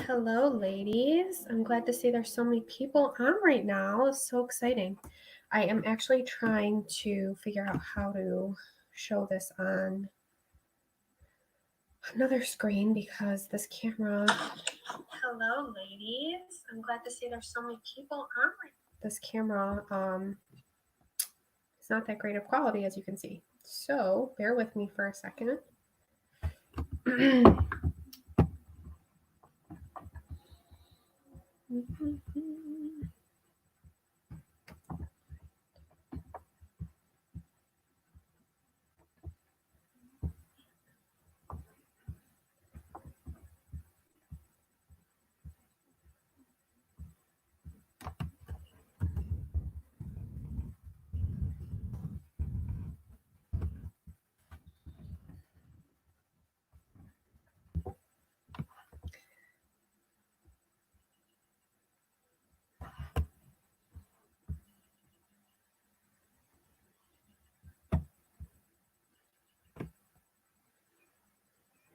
Hello, ladies. I'm glad to see there's so many people on right now. It's so exciting. I am actually trying to figure out how to show this on another screen because this camera. Hello, ladies. I'm glad to see there's so many people on right now. This camera is not that great of quality, as you can see. So bear with me for a second.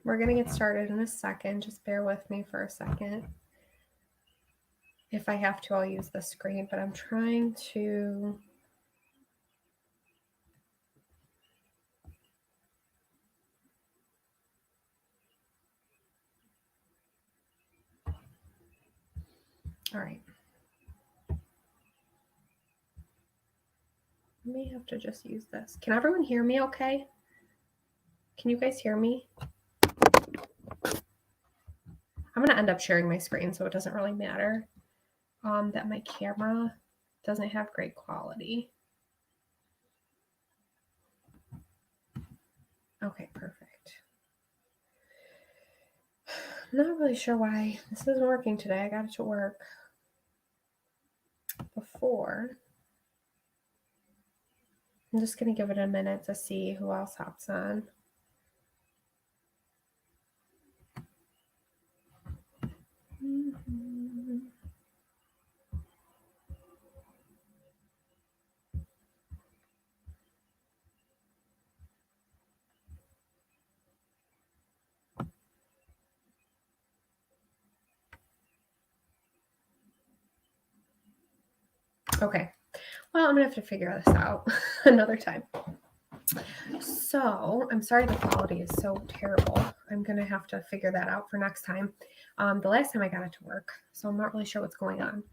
We're going to get started in a second. Just bear with me for a second. If I have to, I'll use the screen, but I'm trying to... All right. I may have to just use this. Can everyone hear me okay? Can you guys hear me? I'm going to end up sharing my screen, so it doesn't really matter that my camera doesn't have great quality. Okay, perfect. I'm not really sure why this isn't working today. I got it to work before. I'm just going to give it a minute to see who else hops on. Okay, well, I'm gonna have to figure this out another time. So I'm sorry the quality is so terrible. I'm gonna have to figure that out for next time. The last time I got it to work, so I'm not really sure what's going on.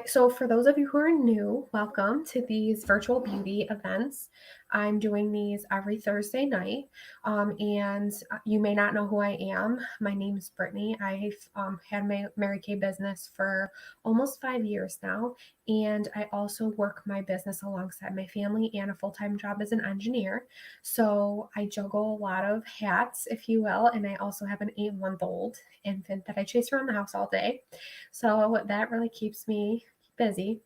So for those of you who are new, welcome to these virtual beauty events. I'm doing these every Thursday night, and you may not know who I am. My name is Brittany. I've had my Mary Kay business for almost 5 years now, and I also work my business alongside my family and a full-time job as an engineer. So I juggle a lot of hats, if you will, and I also have an 8-month-old infant that I chase around the house all day. So that really keeps me busy.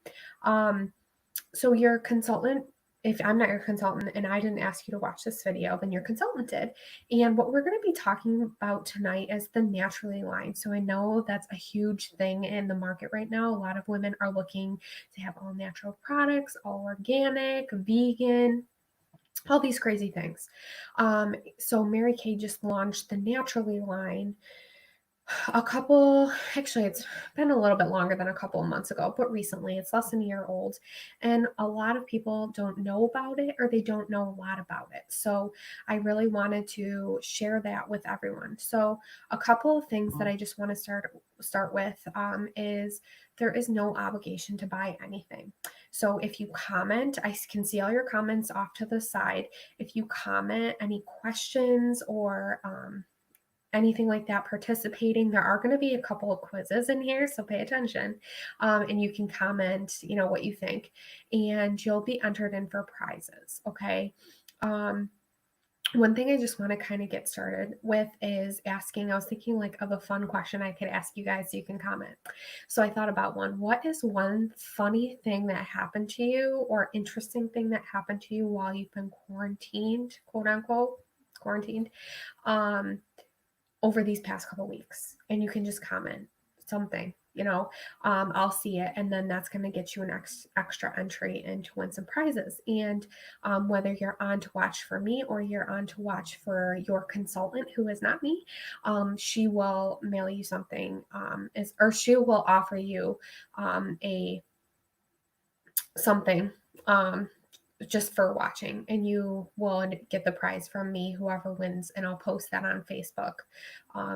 So your consultant, if I'm not your consultant and I didn't ask you to watch this video, then your consultant did. And what we're going to be talking about tonight is the naturally line. So I know that's a huge thing in the market right now. A lot of women are looking to have all natural products, all organic, vegan, all these crazy things. So Mary Kay just launched the naturally line it's been a little bit longer than a couple of months ago, but recently, it's less than a year old, and a lot of people don't know about it, or they don't know a lot about it. So I really wanted to share that with everyone. So a couple of things that I just want to start with is there is no obligation to buy anything. So if you comment, I can see all your comments off to the side. If you comment any questions or anything like that, participating, there are going to be a couple of quizzes in here, so pay attention, and you can comment what you think, and you'll be entered in for prizes. Okay. One thing I just want to kind of get started with is asking, I was thinking like of a fun question I could ask you guys so you can comment. So I thought about one. What is one funny thing that happened to you or interesting thing that happened to you while you've been quarantined, quote unquote, quarantined, over these past couple weeks? And you can just comment something. I'll see it, and then that's going to get you an extra entry and to win some prizes. And whether you're on to watch for me or you're on to watch for your consultant, who is not me, she will mail you something, or she will offer you a something. Just for watching, and you will get the prize from me, whoever wins, and I'll post that on Facebook.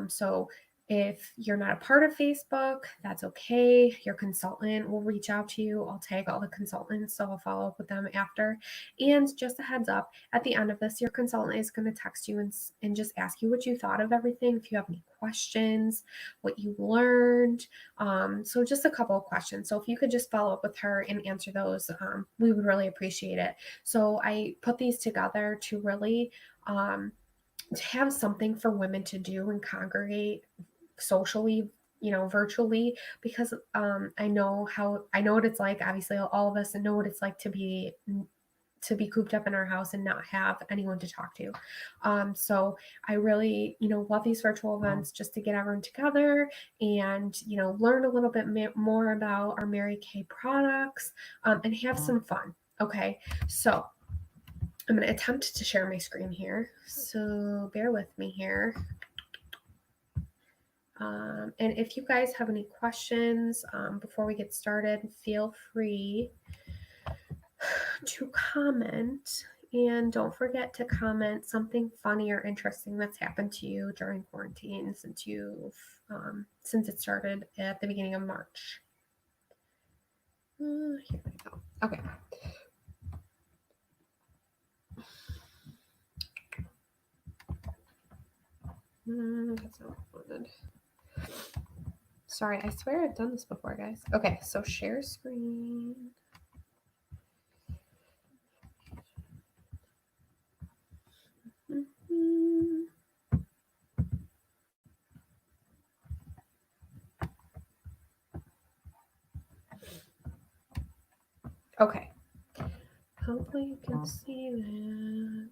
So if you're not a part of Facebook, that's okay. Your consultant will reach out to you. I'll tag all the consultants, so I'll follow up with them after. And just a heads up, at the end of this, your consultant is going to text you and just ask you what you thought of everything, if you have any questions, what you learned. So just a couple of questions. So if you could just follow up with her and answer those, we would really appreciate it. So I put these together to really to have something for women to do and congregate socially, virtually, because I know what it's like. Obviously, all of us know what it's like to be cooped up in our house and not have anyone to talk to. So I really, love these virtual events just to get everyone together and, learn a little bit more about our Mary Kay products, and have some fun. Okay, so I'm going to attempt to share my screen here. So bear with me here. And if you guys have any questions before we get started, feel free to comment. And don't forget to comment something funny or interesting that's happened to you during quarantine since it started at the beginning of March. Here we go. Okay. That's not what I wanted. Sorry, I swear I've done this before, guys. Okay, so share screen. Okay. Hopefully you can see that.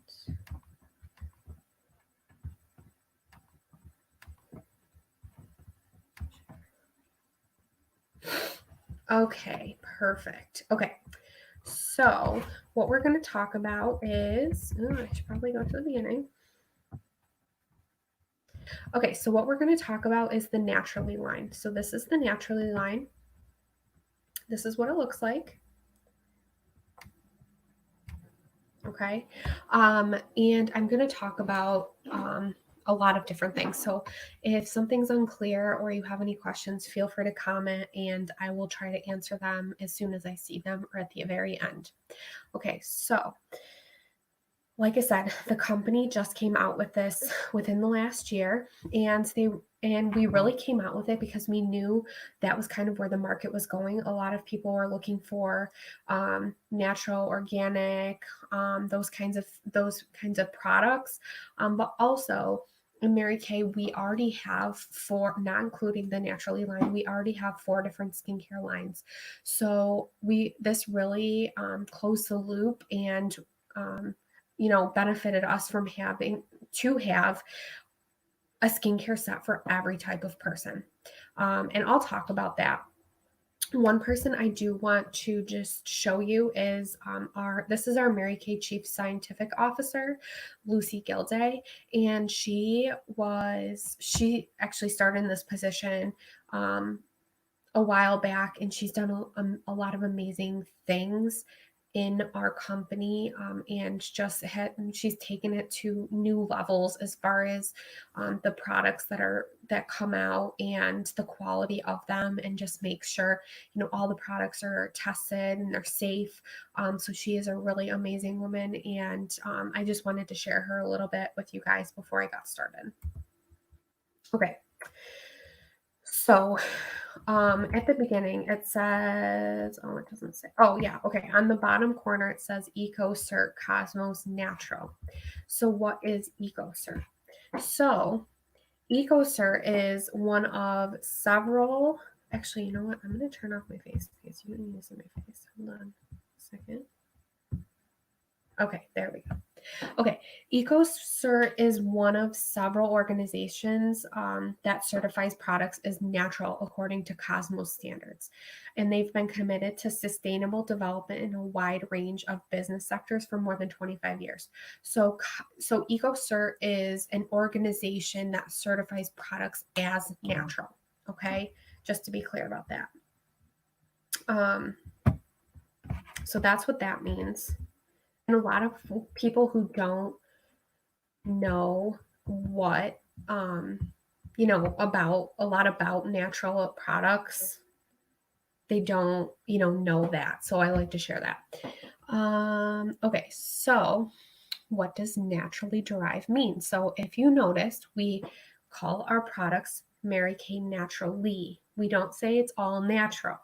Okay, perfect. Okay, so what we're going to talk about is, I should probably go to the beginning. Okay, so what we're going to talk about is the Naturally line. So this is the Naturally line. This is what it looks like. Okay, and I'm going to talk about a lot of different things. So if something's unclear or you have any questions, feel free to comment and I will try to answer them as soon as I see them or at the very end. Okay, so like I said, the company just came out with this within the last year, and we really came out with it because we knew that was kind of where the market was going. A lot of people were looking for natural, organic, those kinds of products, but also in Mary Kay, we already have four, not including the Naturally line, we already have 4 different skincare lines. So this really closed the loop and benefited us from having to have a skincare set for every type of person. And I'll talk about that. One person I do want to just show you is this is our Mary Kay Chief Scientific Officer, Lucy Gilday, and she actually started in this position a while back, and she's done a lot of amazing things in our company, and she's taken it to new levels as far as the products that come out and the quality of them, and just make sure all the products are tested and they're safe. So she is a really amazing woman, and I just wanted to share her a little bit with you guys before I got started. Okay, so at the beginning, it says, it doesn't say. Oh, yeah. Okay. On the bottom corner, it says EcoCert Cosmos Natural. So what is EcoCert? So EcoCert is one of several. Actually, you know what? I'm going to turn off my face because you can use my face. Hold on a second. Okay, there we go. Okay, EcoCert is one of several organizations that certifies products as natural according to Cosmos standards. And they've been committed to sustainable development in a wide range of business sectors for more than 25 years. So EcoCert is an organization that certifies products as natural. Okay, just to be clear about that. Um, so that's what that means. And a lot of people who don't know what about a lot about natural products, they don't know that, so I like to share that. Okay, so what does naturally derived mean? So if you noticed, we call our products Mary Kay naturally. We don't say it's all natural.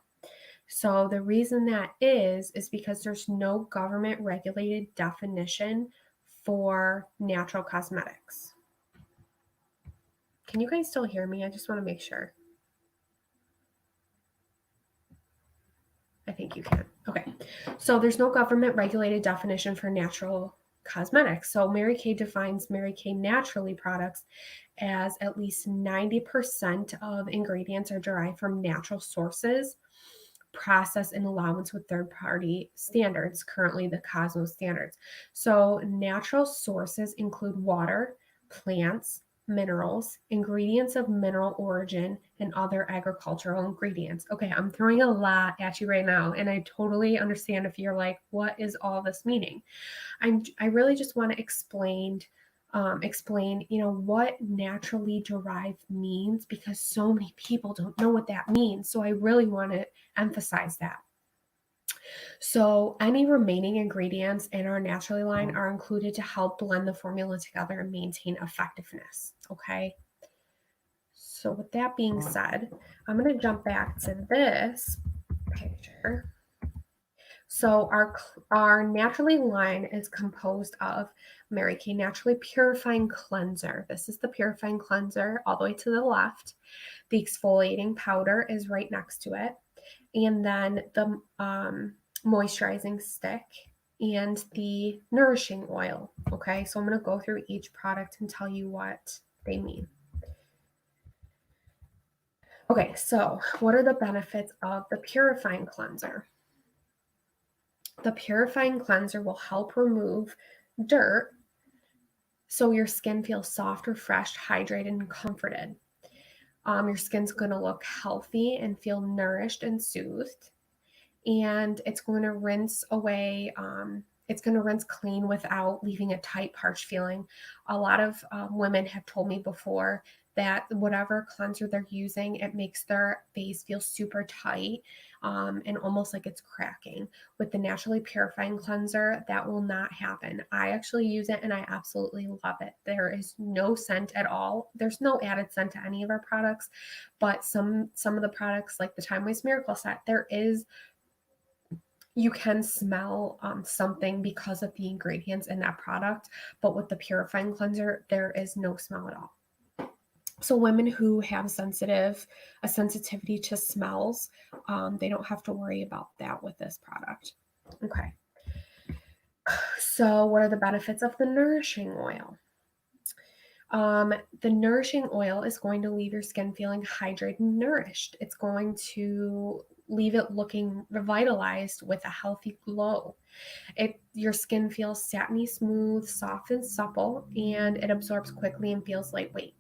So the reason that is because there's no government regulated definition for natural cosmetics. Can you guys still hear me? I just want to make sure. I think you can. Okay. So there's no government regulated definition for natural cosmetics. So Mary Kay defines Mary Kay naturally products as at least 90% of ingredients are derived from natural sources, process and allowance with third-party standards, currently the Cosmos standards. So natural sources include water, plants, minerals, ingredients of mineral origin, and other agricultural ingredients. Okay, I'm throwing a lot at you right now, and I totally understand if you're like, what is all this meaning? I really just want to explain what naturally derived means, because so many people don't know what that means. So I really want to emphasize that. So any remaining ingredients in our naturally line are included to help blend the formula together and maintain effectiveness. Okay. So with that being said, I'm going to jump back to this picture. So our naturally line is composed of Mary Kay Naturally Purifying Cleanser. This is the purifying cleanser all the way to the left. The exfoliating powder is right next to it. And then the moisturizing stick and the nourishing oil. Okay, so I'm going to go through each product and tell you what they mean. Okay, so what are the benefits of the purifying cleanser? The purifying cleanser will help remove dirt so your skin feels soft, refreshed, hydrated, and comforted. Your skin's going to look healthy and feel nourished and soothed. And it's going to rinse away, it's going to rinse clean without leaving a tight, parched feeling. A lot of women have told me before that whatever cleanser they're using, it makes their face feel super tight and almost like it's cracking. With the naturally purifying cleanser, that will not happen. I actually use it and I absolutely love it. There is no scent at all. There's no added scent to any of our products, but some of the products like the Time Waste Miracle Set, you can smell something because of the ingredients in that product, but with the purifying cleanser, there is no smell at all. So women who have a sensitivity to smells, they don't have to worry about that with this product. Okay. So what are the benefits of the nourishing oil? The nourishing oil is going to leave your skin feeling hydrated and nourished. It's going to leave it looking revitalized with a healthy glow. Your skin feels satiny smooth, soft, and supple, and it absorbs quickly and feels lightweight.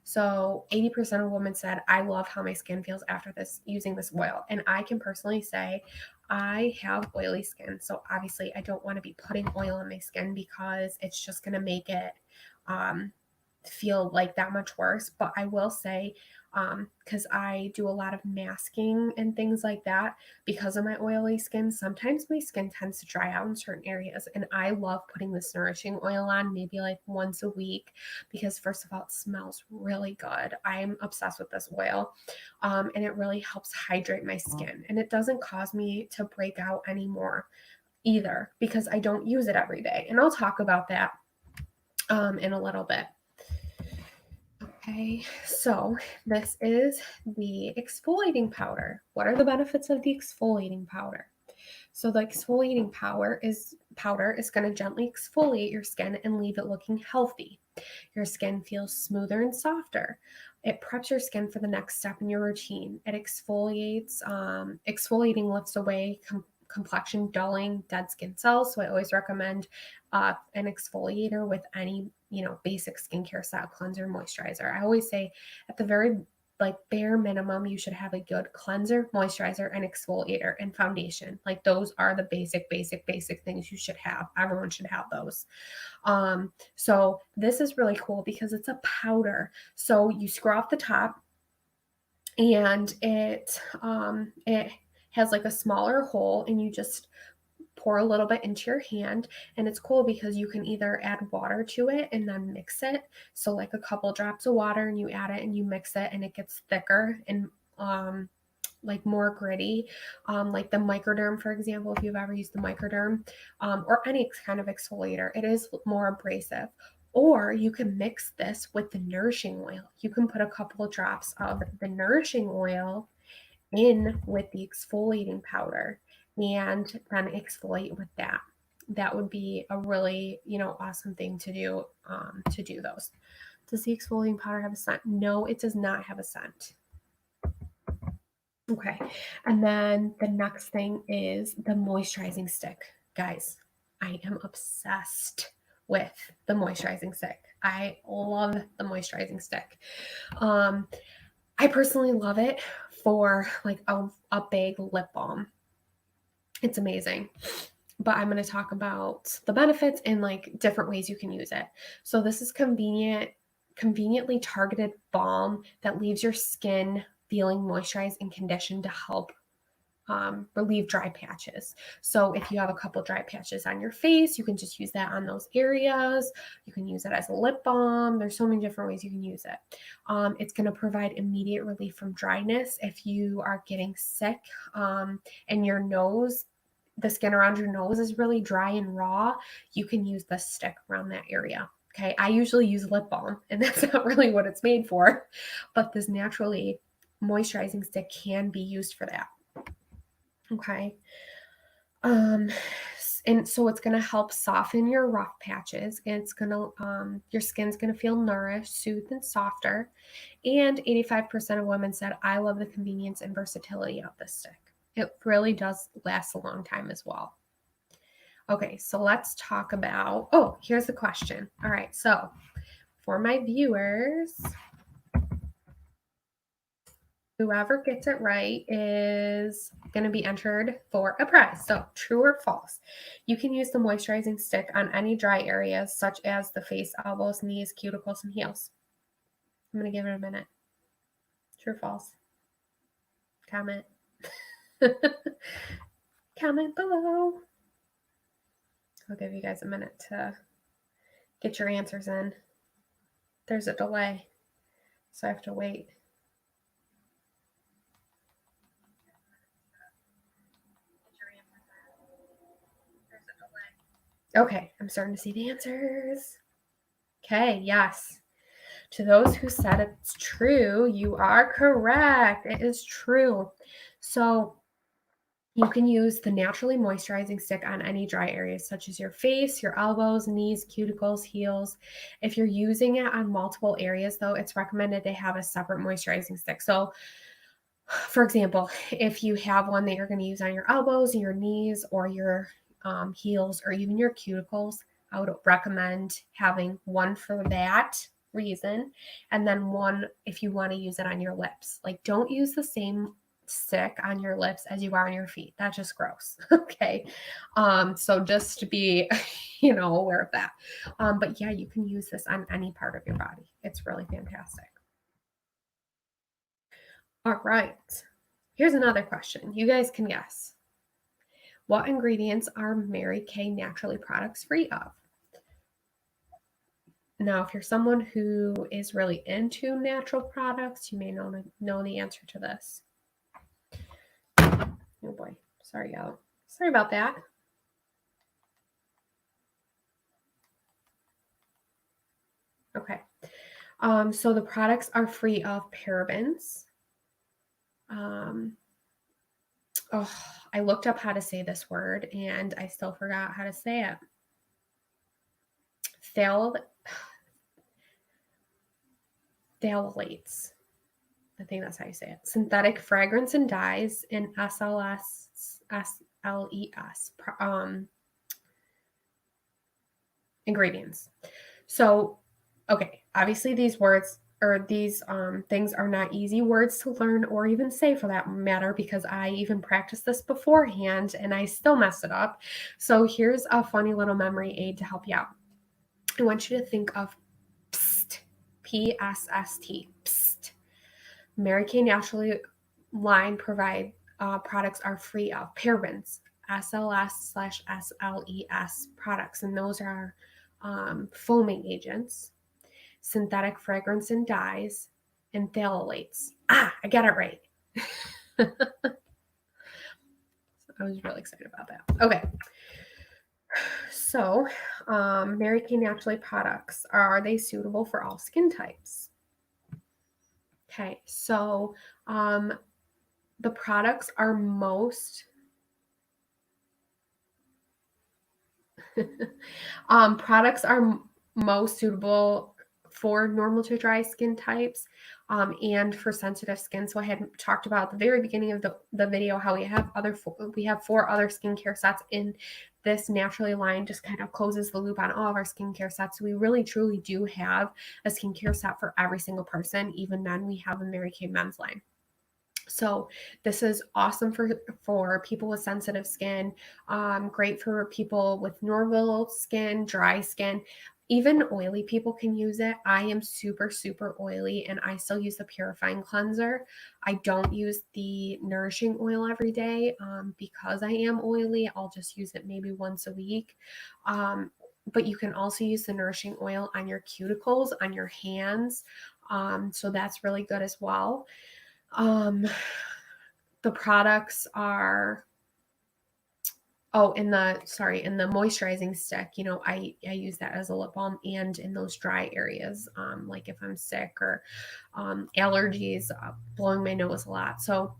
So 80% of women said, I love how my skin feels after using this oil. And I can personally say I have oily skin. So obviously I don't want to be putting oil on my skin because it's just going to make it feel like that much worse. But I will say, because I do a lot of masking and things like that, because of my oily skin, sometimes my skin tends to dry out in certain areas. And I love putting this nourishing oil on maybe like once a week, because first of all, it smells really good. I'm obsessed with this oil. And it really helps hydrate my skin. And it doesn't cause me to break out anymore either, because I don't use it every day. And I'll talk about that in a little bit. Okay, so this is the exfoliating powder. What are the benefits of the exfoliating powder? So the exfoliating powder is going to gently exfoliate your skin and leave it looking healthy. Your skin feels smoother and softer. It preps your skin for the next step in your routine. It exfoliates. Exfoliating lifts away complexion dulling dead skin cells. So I always recommend an exfoliator with any basic skincare set, cleanser, moisturizer. I always say at the very bare minimum, you should have a good cleanser, moisturizer, and exfoliator and foundation. Like those are the basic things you should have. Everyone should have those. So this is really cool because it's a powder. So you screw off the top and it has like a smaller hole and you just pour a little bit into your hand. And it's cool because you can either add water to it and then mix it. So like a couple drops of water and you add it and you mix it and it gets thicker and like more gritty. Like the microderm, for example, if you've ever used the microderm or any kind of exfoliator, it is more abrasive. Or you can mix this with the nourishing oil. You can put a couple of drops of the nourishing oil in with the exfoliating powder and then exfoliate with that. That would be a really, awesome thing to do those. Does the exfoliating powder have a scent? No, it does not have a scent. Okay. And then the next thing is the moisturizing stick. Guys, I am obsessed with the moisturizing stick. I love the moisturizing stick. I personally love it for like a big lip balm. It's amazing. But I'm going to talk about the benefits and like different ways you can use it. So this is conveniently targeted balm that leaves your skin feeling moisturized and conditioned to help relieve dry patches. So if you have a couple dry patches on your face, you can just use that on those areas. You can use it as a lip balm. There's so many different ways you can use it. It's going to provide immediate relief from dryness. If you are getting sick and your nose, the skin around your nose is really dry and raw, you can use the stick around that area. Okay, I usually use lip balm, and that's not really what it's made for, but this naturally moisturizing stick can be used for that. Okay. And so it's going to help soften your rough patches. It's going to, your skin's going to feel nourished, soothed, and softer. And 85% of women said, I love the convenience and versatility of this stick. It really does last a long time as well. Okay, so let's talk about, here's the question. All right, so for my viewers, whoever gets it right is going to be entered for a prize. So true or false? You can use the moisturizing stick on any dry areas such as the face, elbows, knees, cuticles, and heels. I'm going to give it a minute. True or false? Comment. Comment below. I'll give you guys a minute to get your answers in. There's a delay, so I have to wait. Okay, I'm starting to see the answers. Okay, yes. To those who said it's true, you are correct. It is true. So you can use the naturally moisturizing stick on any dry areas such as your face, your elbows, knees, cuticles, heels. If you're using it on multiple areas, though, it's recommended to have a separate moisturizing stick. So for example, if you have one that you're going to use on your elbows, your knees, or your heels, or even your cuticles, I would recommend having one for that reason, and then one if you want to use it on your lips. Like, don't use the same stick on your lips as you are on your feet. That's just gross. Okay. So just to be, aware of that. But yeah, you can use this on any part of your body. It's really fantastic. All right. Here's another question. You guys can guess. What ingredients are Mary Kay Naturally products free of? Now, if you're someone who is really into natural products, you may know the answer to this. Oh boy. Sorry, y'all. Sorry about that. Okay. So the products are free of parabens, Oh, I looked up how to say this word and I still forgot how to say it. Phthalates. I think that's how you say it. Synthetic fragrance and dyes and SLES ingredients. So, okay, obviously these words or these things are not easy words to learn or even say for that matter, because I even practiced this beforehand and I still messed it up. So here's a funny little memory aid to help you out. I want you to think of PST, PSST, PST. Mary Kay Naturally line provide products are free of parabens, SLS/SLES products, and those are foaming agents, synthetic fragrance and dyes, and phthalates. I got it right. I was really excited about that. Okay. So, Mary Kay Naturally products, are they suitable for all skin types? Okay, so the products are most products are most suitable for normal to dry skin types and for sensitive skin. So I had talked about at the very beginning of the video how we have four other skincare sets in this Naturally line. Just kind of closes the loop on all of our skincare sets. So we really truly do have a skincare set for every single person. Even then, we have a Mary Kay men's line. So this is awesome for people with sensitive skin, great for people with normal skin, dry skin. Even oily people can use it. I am super, super oily and I still use the purifying cleanser. I don't use the nourishing oil every day because I am oily. I'll just use it maybe once a week. But you can also use the nourishing oil on your cuticles, on your hands. So that's really good as well. The products are in the moisturizing stick, I use that as a lip balm and in those dry areas, like if I'm sick or allergies, blowing my nose a lot. So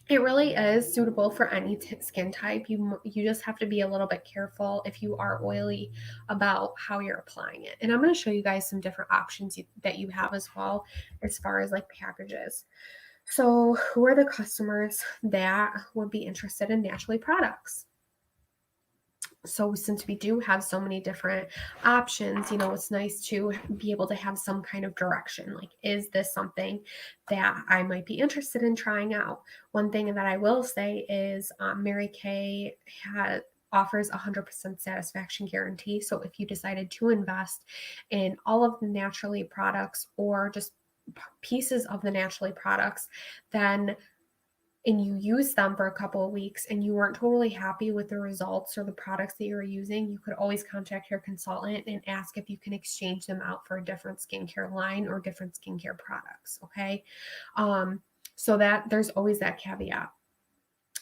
it really is suitable for any skin type. You just have to be a little bit careful if you are oily about how you're applying it. And I'm going to show you guys some different options that you have as well as far as like packages. So who are the customers that would be interested in Naturally products? So since we do have so many different options, it's nice to be able to have some kind of direction. Like, is this something that I might be interested in trying out? One thing that I will say is Mary Kay offers 100% satisfaction guarantee. So if you decided to invest in all of the Naturally products or just pieces of the Naturally products, and you use them for a couple of weeks and you weren't totally happy with the results or the products that you were using, you could always contact your consultant and ask if you can exchange them out for a different skincare line or different skincare products. Okay. So that there's always that caveat.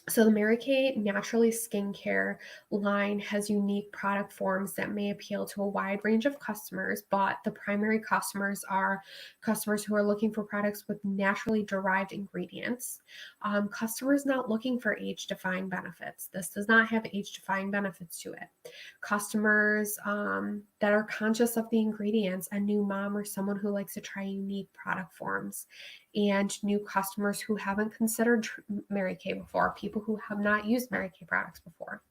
So the Mary Kay Naturally Skincare line has unique product forms that may appeal to a wide range of customers, but the primary customers are customers who are looking for products with naturally derived ingredients. Customers not looking for age-defying benefits. This does not have age-defying benefits to it. Customers that are conscious of the ingredients, a new mom or someone who likes to try unique product forms, and new customers who haven't considered Mary Kay before, people who have not used Mary Kay products before.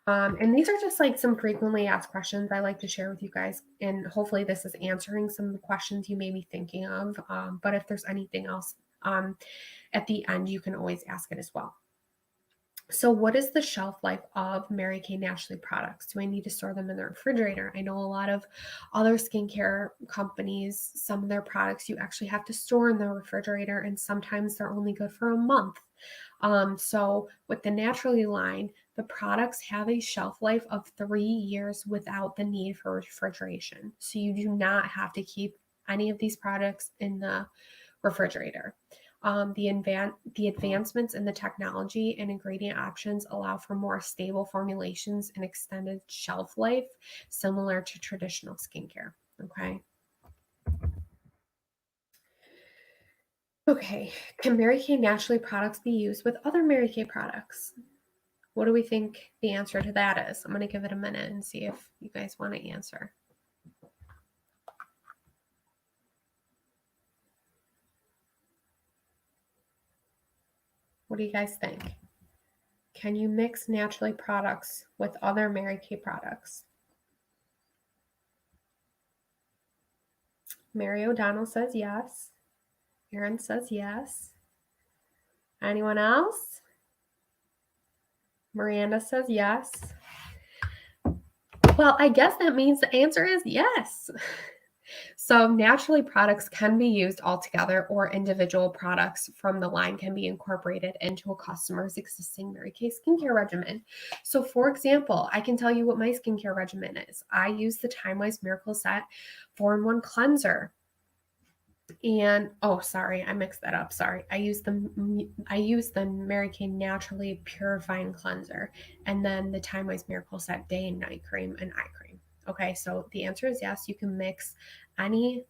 And these are just like some frequently asked questions I like to share with you guys. And hopefully this is answering some of the questions you may be thinking of. But if there's anything else at the end, you can always ask it as well. So what is the shelf life of Mary Kay Naturally products? Do I need to store them in the refrigerator? I know a lot of other skincare companies, some of their products you actually have to store in the refrigerator, and sometimes they're only good for a month. So with the Naturally line, the products have a shelf life of 3 years without the need for refrigeration. So you do not have to keep any of these products in the refrigerator. The advancements in the technology and ingredient options allow for more stable formulations and extended shelf life, similar to traditional skincare. Okay. Okay, can Mary Kay naturally products be used with other Mary Kay products? What do we think the answer to that is? I'm going to give it a minute and see if you guys want to answer. What do you guys think? Can you mix naturally products with other Mary Kay products? Mary O'Donnell says yes. Erin says yes. Anyone else? Miranda says yes. Well, I guess that means the answer is yes. So naturally products can be used all together, or individual products from the line can be incorporated into a customer's existing Mary Kay skincare regimen. So for example, I can tell you what my skincare regimen is. I use the Time-Wise Miracle Set 4-in-1 cleanser. And sorry, I mixed that up. Sorry. I use the Mary Kay Naturally Purifying Cleanser, and then the Time-Wise Miracle Set Day and Night Cream and Eye Cream. Okay, so the answer is yes, you can mix any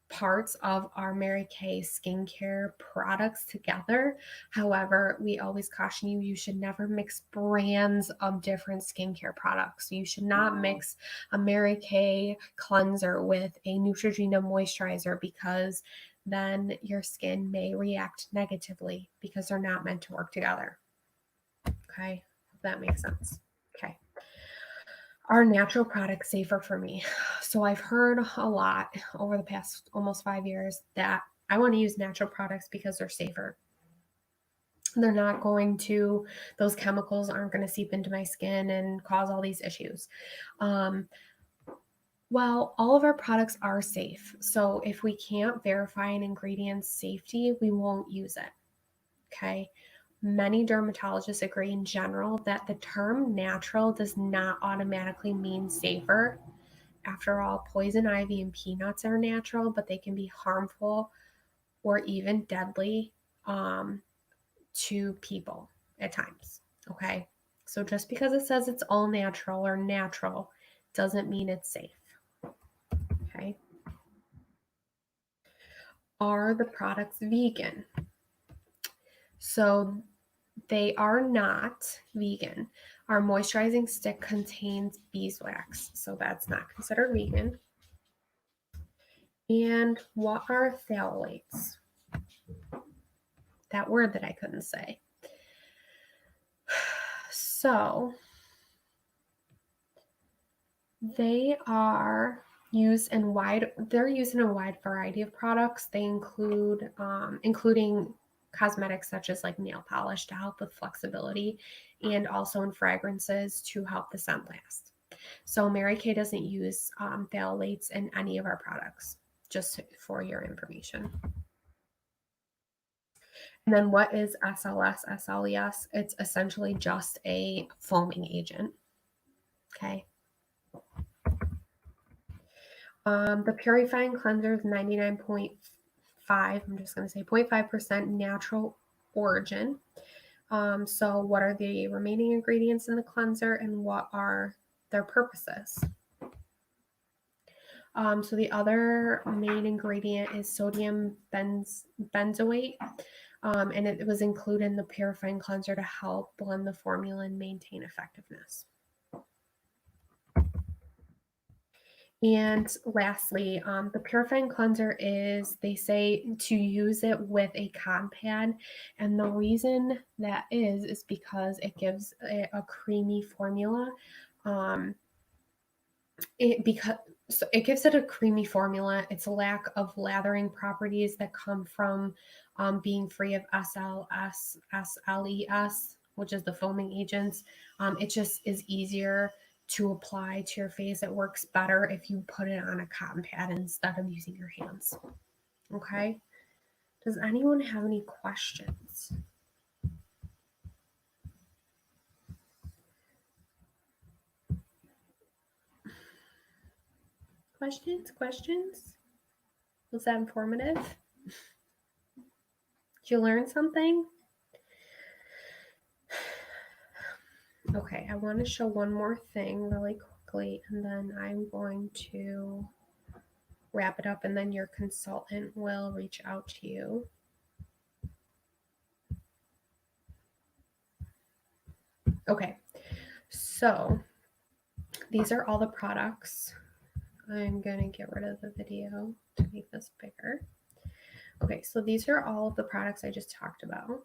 parts of our Mary Kay skincare products together. However, we always caution you, you should never mix brands of different skincare products. You should not mix a Mary Kay cleanser with a Neutrogena moisturizer, because then your skin may react negatively because they're not meant to work together. Okay, if that makes sense. Okay. Are natural products safer for me? So I've heard a lot over the past almost 5 years that I want to use natural products because they're safer. They're not going to, those chemicals aren't going to seep into my skin and cause all these issues. Well, all of our products are safe. So if we can't verify an ingredient's safety, we won't use it. Okay. Many dermatologists agree in general that the term natural does not automatically mean safer. After all, poison ivy and peanuts are natural, but they can be harmful or even deadly to people at times. Okay. So just because it says it's all natural or natural doesn't mean it's safe. Okay. Are the products vegan? So they are not vegan. Our moisturizing stick contains beeswax, so that's not considered vegan. And what are phthalates? That word that I couldn't say. So they are used in a wide variety of products. They include including cosmetics such as like nail polish to help with flexibility, and also in fragrances to help the scent last. So Mary Kay doesn't use phthalates in any of our products, just for your information. And then what is SLS, SLES? It's essentially just a foaming agent. Okay. The purifying cleanser is 99.5, I'm just going to say 0.5% natural origin. So what are the remaining ingredients in the cleanser, and what are their purposes? So the other main ingredient is sodium benzoate, and it was included in the purifying cleanser to help blend the formula and maintain effectiveness. And lastly, the purifying cleanser is, they say to use it with a cotton pad. And the reason that is because it gives a creamy formula. It gives it a creamy formula. It's a lack of lathering properties that come from being free of SLES, which is the foaming agents. It just is easier to apply to your face. It works better if you put it on a cotton pad instead of using your hands. Okay. Does anyone have any questions? Questions? Was that informative? Did you learn something? Okay, I want to show one more thing really quickly, and then I'm going to wrap it up, and then your consultant will reach out to you. Okay, so these are all the products. I'm going to get rid of the video to make this bigger. Okay, so these are all of the products I just talked about.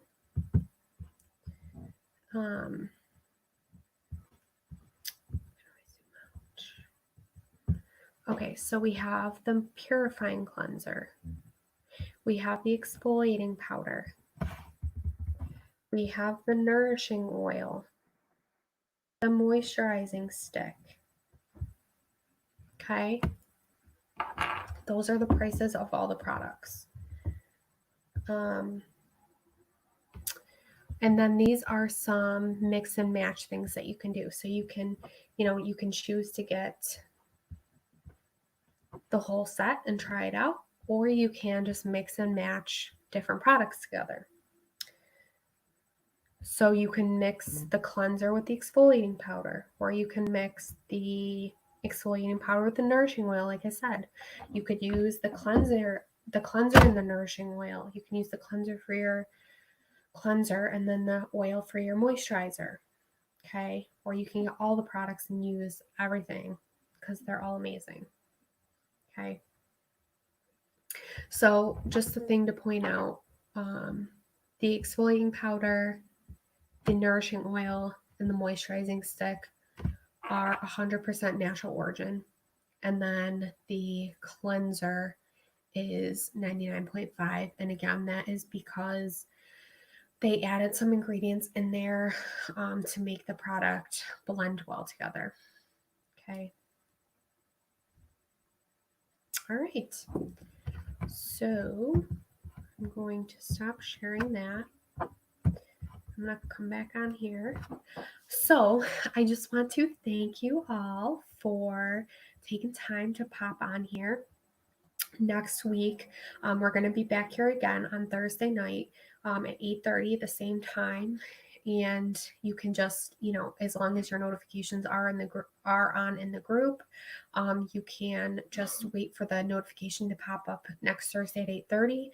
Okay, so we have the purifying cleanser. We have the exfoliating powder. We have the nourishing oil, the moisturizing stick. Okay, those are the prices of all the products. And then these are some mix and match things that you can do. So you can, you can choose to get the whole set and try it out, or you can just mix and match different products together. So you can mix the cleanser with the exfoliating powder, or you can mix the exfoliating powder with the nourishing oil. Like I said, you could use the cleanser in the nourishing oil. You can use the cleanser for your cleanser and then the oil for your moisturizer. Okay, or you can get all the products and use everything because they're all amazing. Okay, so just the thing to point out, the exfoliating powder, the nourishing oil, and the moisturizing stick are 100% natural origin, and then the cleanser is 99.5, and again, that is because they added some ingredients in there to make the product blend well together. Okay. All right. So I'm going to stop sharing that. I'm going to come back on here. So I just want to thank you all for taking time to pop on here. Next week, we're going to be back here again on Thursday night at 8:30 at the same time. And you can just, as long as your notifications are on in the group, you can just wait for the notification to pop up next Thursday at 8:30.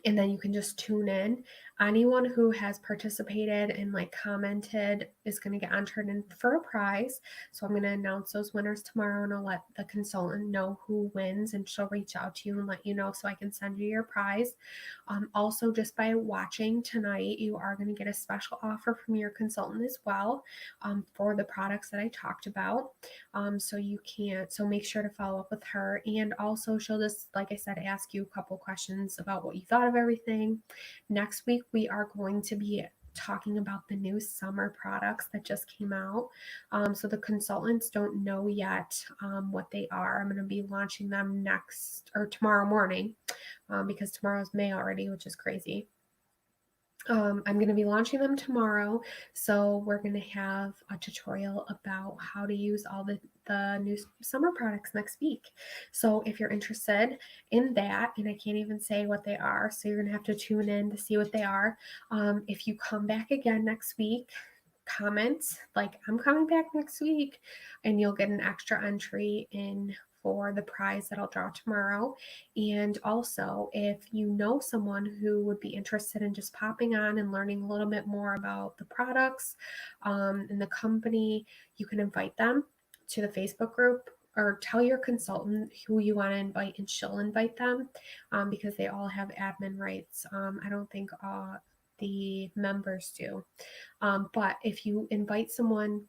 And then you can just tune in. Anyone who has participated and commented is going to get entered in for a prize. So I'm going to announce those winners tomorrow, and I'll let the consultant know who wins, and she'll reach out to you and let you know so I can send you your prize. Also, just by watching tonight, you are going to get a special offer from your consultant as well for the products that I talked about. So make sure to follow up with her, and also she'll just, like I said, ask you a couple questions about what you thought of everything. Next week, we are going to be talking about the new summer products that just came out. So the consultants don't know yet what they are. I'm going to be launching them tomorrow morning because tomorrow's May already, which is crazy. I'm going to be launching them tomorrow. So we're going to have a tutorial about how to use all the new summer products next week. So if you're interested in that, and I can't even say what they are, so you're going to have to tune in to see what they are. If you come back again next week, comment I'm coming back next week, and you'll get an extra entry in for the prize that I'll draw tomorrow. And also, if you know someone who would be interested in just popping on and learning a little bit more about the products and the company, you can invite them to the Facebook group, or tell your consultant who you want to invite, and she'll invite them because they all have admin rights. I don't think the members do. But if you invite someone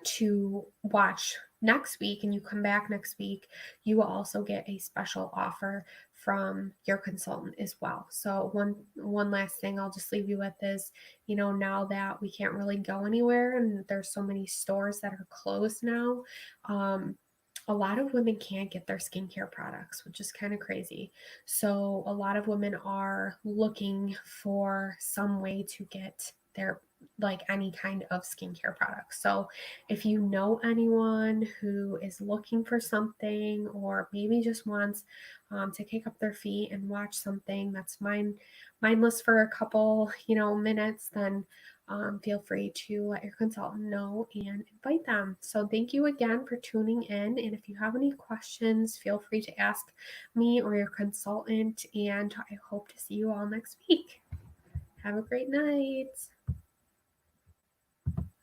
to watch next week and you come back next week, you will also get a special offer from your consultant as well. So one last thing I'll just leave you with is, now that we can't really go anywhere and there's so many stores that are closed now, a lot of women can't get their skincare products, which is kind of crazy. So a lot of women are looking for some way to get their any kind of skincare products. So if you know anyone who is looking for something, or maybe just wants to kick up their feet and watch something that's mindless for a couple minutes, then feel free to let your consultant know and invite them. So thank you again for tuning in, and if you have any questions, feel free to ask me or your consultant, and I hope to see you all next week. Have a great night.